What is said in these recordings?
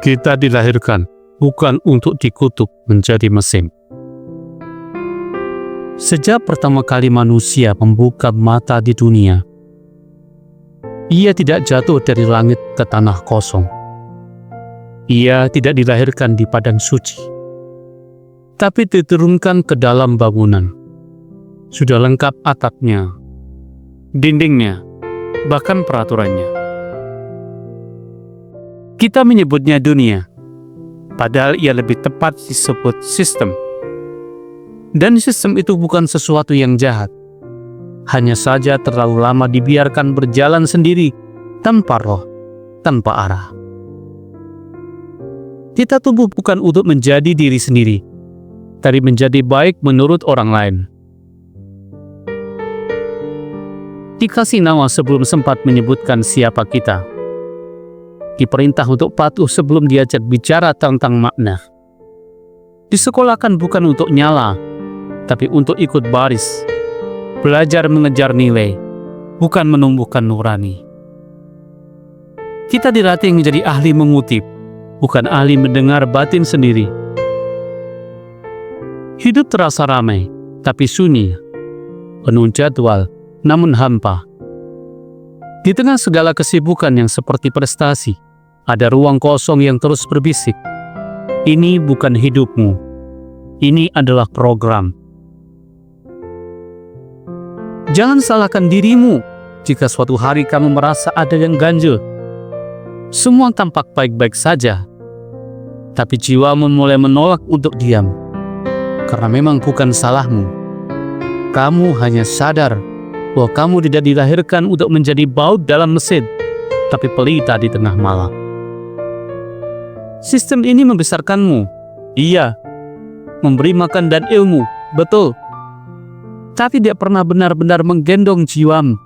Kita dilahirkan bukan untuk dikutuk menjadi mesin. Sejak pertama kali manusia membuka mata di dunia, ia tidak jatuh dari langit ke tanah kosong. Ia tidak dilahirkan di padang suci, tapi diturunkan ke dalam bangunan. Sudah lengkap atapnya, dindingnya, bahkan peraturannya. Kita menyebutnya dunia, padahal ia lebih tepat disebut sistem. Dan sistem itu bukan sesuatu yang jahat. Hanya saja terlalu lama dibiarkan berjalan sendiri, tanpa roh, tanpa arah. Kita tumbuh bukan untuk menjadi diri sendiri, tapi menjadi baik menurut orang lain. Dikasih nama sebelum sempat menyebutkan siapa kita. Diperintah untuk patuh sebelum diajak bicara tentang makna. Disekolahkan bukan untuk nyala, tapi untuk ikut baris. Belajar mengejar nilai, bukan menumbuhkan nurani. Kita dilatih menjadi ahli mengutip, bukan ahli mendengar batin sendiri. Hidup terasa ramai, tapi sunyi. Penuh jadwal, namun hampa. Di tengah segala kesibukan yang seperti prestasi, ada ruang kosong yang terus berbisik. Ini bukan hidupmu. Ini adalah program. Jangan salahkan dirimu jika suatu hari kamu merasa ada yang ganjil. Semua tampak baik-baik saja, tapi jiwamu mulai menolak untuk diam. Karena memang bukan salahmu. Kamu hanya sadar bahwa kamu tidak dilahirkan untuk menjadi baut dalam mesin, tapi pelita di tengah malam. Sistem ini membesarkanmu, iya, memberi makan dan ilmu, betul. Tapi dia pernah benar-benar menggendong jiwamu.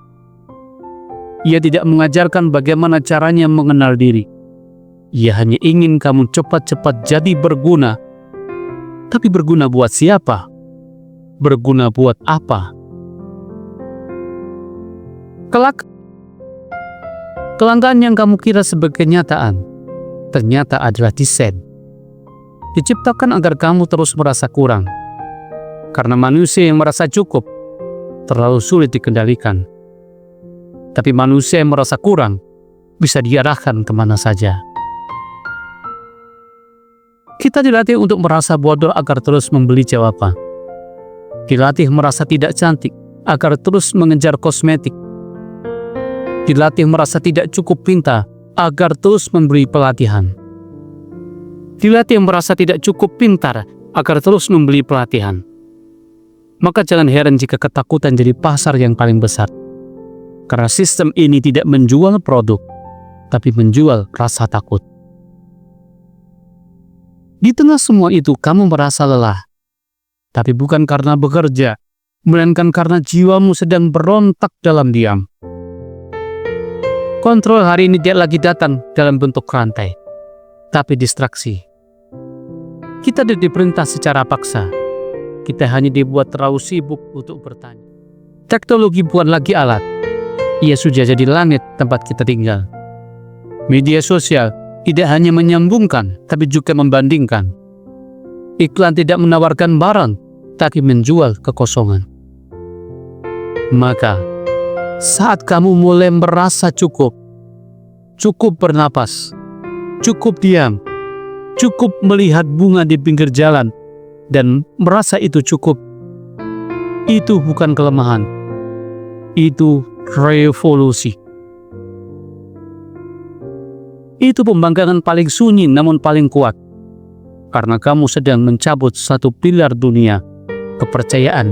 Ia tidak mengajarkan bagaimana caranya mengenal diri. Ia hanya ingin kamu cepat-cepat jadi berguna. Tapi berguna buat siapa? Berguna buat apa? Kelak, kelangkaan yang kamu kira sebagai kenyataan, ternyata adalah desain. Diciptakan agar kamu terus merasa kurang. Karena manusia yang merasa cukup terlalu sulit dikendalikan. Tapi manusia yang merasa kurang bisa diarahkan kemana saja. Kita dilatih untuk merasa bodoh agar terus membeli jawaban. Dilatih merasa tidak cantik agar terus mengejar kosmetik. Dilatih merasa tidak cukup pintar agar terus memberi pelatihan. Dilatih merasa tidak cukup pintar agar terus membeli pelatihan. Maka jangan heran jika ketakutan jadi pasar yang paling besar. Karena sistem ini tidak menjual produk, tapi menjual rasa takut. Di tengah semua itu kamu merasa lelah. Tapi bukan karena bekerja, melainkan karena jiwamu sedang berontak dalam diam. Kontrol hari ini tidak lagi datang dalam bentuk rantai, tapi distraksi. Kita tidak diperintah secara paksa. Kita hanya dibuat terlalu sibuk untuk bertanya. Teknologi bukan lagi alat. Ia sudah jadi langit tempat kita tinggal. Media sosial tidak hanya menyambungkan, tapi juga membandingkan. Iklan tidak menawarkan barang, tapi menjual kekosongan. Maka, saat kamu mulai merasa cukup bernapas, cukup diam, cukup melihat bunga di pinggir jalan, dan merasa itu cukup, itu bukan kelemahan, itu revolusi. Itu pembangkangan paling sunyi namun paling kuat, karena kamu sedang mencabut satu pilar dunia, kepercayaan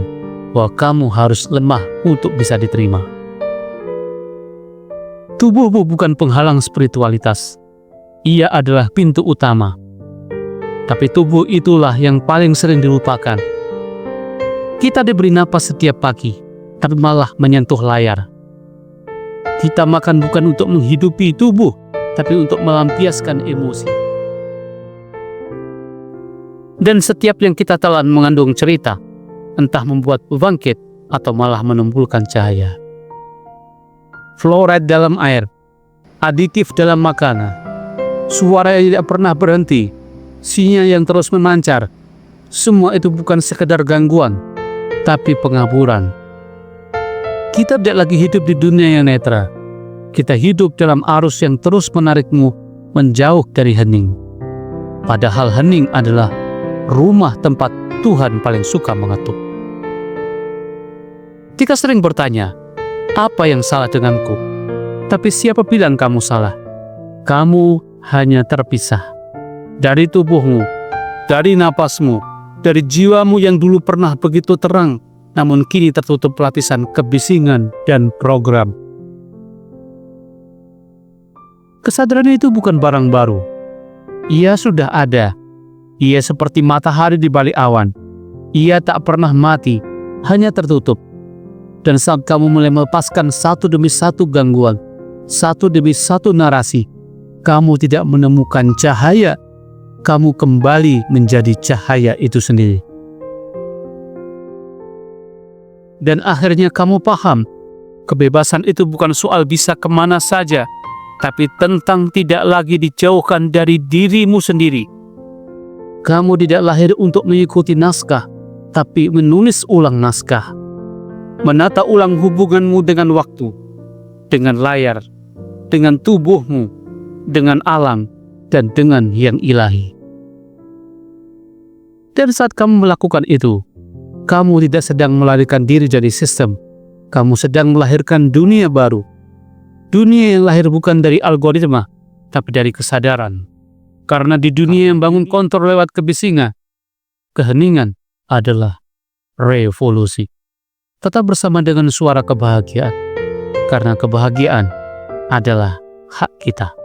bahwa kamu harus lemah untuk bisa diterima. Tubuhmu bukan penghalang spiritualitas, ia adalah pintu utama. Tapi tubuh itulah yang paling sering dilupakan. Kita diberi napas setiap pagi, tapi malah menyentuh layar. Kita makan bukan untuk menghidupi tubuh, tapi untuk melampiaskan emosi. Dan setiap yang kita telan mengandung cerita, entah membuat bangkit atau malah menimbulkan cahaya. Fluoride dalam air, aditif dalam makanan, suara yang tidak pernah berhenti, sinyal yang terus memancar. Semua itu bukan sekedar gangguan, tapi pengaburan. Kita tidak lagi hidup di dunia yang netral. Kita hidup dalam arus yang terus menarikmu menjauh dari hening. Padahal hening adalah rumah tempat Tuhan paling suka mengetuk. Kita sering bertanya, apa yang salah denganku? Tapi siapa bilang kamu salah? Kamu hanya terpisah dari tubuhmu, dari napasmu, dari jiwamu yang dulu pernah begitu terang, namun kini tertutup lapisan kebisingan dan program. Kesadaran itu bukan barang baru. Ia sudah ada. Ia seperti matahari di balik awan. Ia tak pernah mati, hanya tertutup. Dan saat kamu mulai melepaskan satu demi satu gangguan, satu demi satu narasi, kamu tidak menemukan cahaya, kamu kembali menjadi cahaya itu sendiri. Dan akhirnya kamu paham, kebebasan itu bukan soal bisa kemana saja, tapi tentang tidak lagi dijauhkan dari dirimu sendiri. Kamu tidak lahir untuk mengikuti naskah, tapi menulis ulang naskah. Menata ulang hubunganmu dengan waktu, dengan layar, dengan tubuhmu, dengan alam, dan dengan yang ilahi. Dan saat kamu melakukan itu, kamu tidak sedang melarikan diri dari sistem. Kamu sedang melahirkan dunia baru. Dunia yang lahir bukan dari algoritma, tapi dari kesadaran. Karena di dunia yang bangun kontrol lewat kebisingan, keheningan adalah revolusi. Tetap bersama dengan suara kebahagiaan, karena kebahagiaan adalah hak kita.